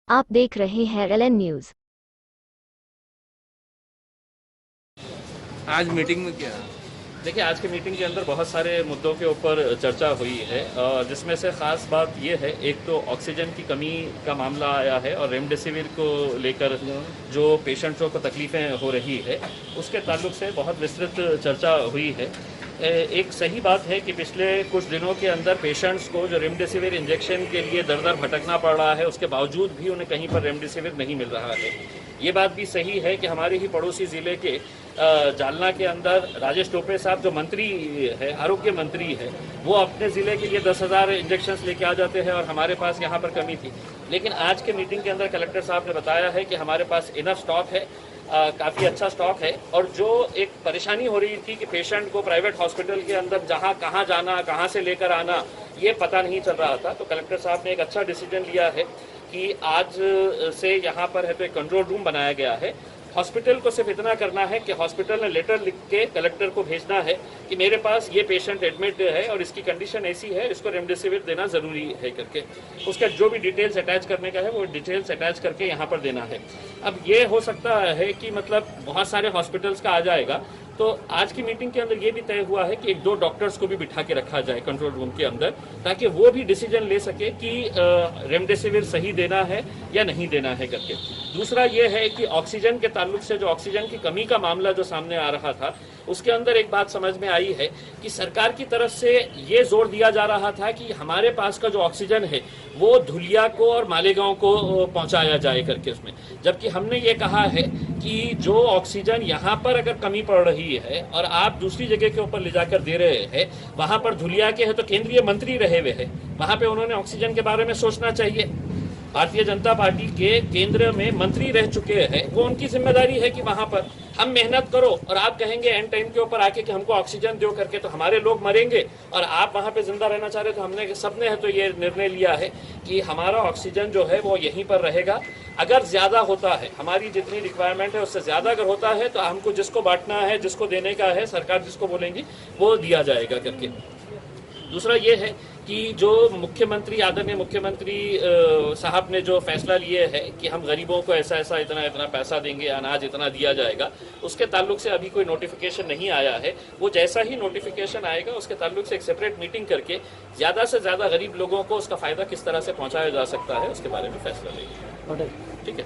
आप देख रहे हैं LN न्यूज। आज मीटिंग में क्या? देखिए, आज की मीटिंग के अंदर बहुत सारे मुद्दों के ऊपर चर्चा हुई है, जिसमें से ख़ास बात ये है, एक तो ऑक्सीजन की कमी का मामला आया है और रेमडेसिविर को लेकर जो पेशेंट्सों को तकलीफ़ें हो रही है उसके ताल्लुक से बहुत विस्तृत चर्चा हुई है। एक सही बात है कि पिछले कुछ दिनों के अंदर पेशेंट्स को जो रेमडेसिविर इंजेक्शन के लिए दर दर भटकना पड़ रहा है, उसके बावजूद भी उन्हें कहीं पर रेमडेसिविर नहीं मिल रहा है। ये बात भी सही है कि हमारे ही पड़ोसी ज़िले के जालना के अंदर राजेश टोपे साहब जो मंत्री है, आरोग्य मंत्री है, वो अपने ज़िले के लिए 10,000 इंजेक्शन्स लेके आ जाते हैं और हमारे पास यहाँ पर कमी थी। लेकिन आज के मीटिंग के अंदर कलेक्टर साहब ने बताया है कि हमारे पास इनफ स्टॉक है, काफ़ी अच्छा स्टॉक है। और जो एक परेशानी हो रही थी कि पेशेंट को प्राइवेट हॉस्पिटल के अंदर जहाँ कहाँ जाना, कहाँ से लेकर आना, ये पता नहीं चल रहा था, तो कलेक्टर साहब ने एक अच्छा डिसीजन लिया है कि आज से यहाँ पर है तो एक कंट्रोल रूम बनाया गया है। हॉस्पिटल को सिर्फ इतना करना है कि हॉस्पिटल ने लेटर लिख के कलेक्टर को भेजना है कि मेरे पास ये पेशेंट एडमिट है और इसकी कंडीशन ऐसी है, इसको रेमडेसिविर देना ज़रूरी है करके उसका जो भी डिटेल्स अटैच करने का है वो डिटेल्स अटैच करके यहाँ पर देना है। अब ये हो सकता है कि मतलब बहुत सारे हॉस्पिटल्स का आ जाएगा, तो आज की मीटिंग के अंदर ये भी तय हुआ है कि 1-2 डॉक्टर्स को भी बिठा के रखा जाए कंट्रोल रूम के अंदर, ताकि वो भी डिसीजन ले सके कि रेमडेसिविर सही देना है या नहीं देना है करके। दूसरा ये है कि ऑक्सीजन के ताल्लुक से जो ऑक्सीजन की कमी का मामला जो सामने आ रहा था, उसके अंदर एक बात समझ में आई है कि सरकार की तरफ से ये जोर दिया जा रहा था कि हमारे पास का जो ऑक्सीजन है वो धुलिया को और मालेगांव को पहुंचाया जाए करके उसमें, जबकि हमने ये कहा है कि जो ऑक्सीजन यहाँ पर अगर कमी पड़ रही है और आप दूसरी जगह के ऊपर ले जाकर दे रहे हैं, वहाँ पर धुलिया के हैं तो केंद्रीय मंत्री रहे हुए हैं, वहाँ पे उन्होंने ऑक्सीजन के बारे में सोचना चाहिए। भारतीय जनता पार्टी के केंद्र में मंत्री रह चुके हैं, वो उनकी जिम्मेदारी है कि वहाँ पर हम मेहनत करो और आप कहेंगे एंड टाइम के ऊपर आके कि हमको ऑक्सीजन दो करके, तो हमारे लोग मरेंगे और आप वहाँ पे जिंदा रहना चाह रहे, तो हमने सबने है तो ये निर्णय लिया है कि हमारा ऑक्सीजन जो है वो यहीं पर रहेगा। अगर ज़्यादा होता है, हमारी जितनी रिक्वायरमेंट है उससे ज़्यादा अगर होता है तो हमको जिसको बांटना है, जिसको देने का है, सरकार जिसको बोलेंगी वो दिया जाएगा करके। दूसरा ये है कि जो मुख्यमंत्री, आदरणीय मुख्यमंत्री साहब ने जो फैसला लिए है कि हम गरीबों को ऐसा ऐसा इतना इतना पैसा देंगे, अनाज इतना दिया जाएगा, उसके ताल्लुक से अभी कोई नोटिफिकेशन नहीं आया है। वो जैसा ही नोटिफिकेशन आएगा उसके ताल्लुक से एक सेपरेट मीटिंग करके ज़्यादा से ज़्यादा गरीब लोगों को उसका फ़ायदा किस तरह से पहुँचाया जा सकता है उसके बारे में फैसला लेंगे। ठीक है।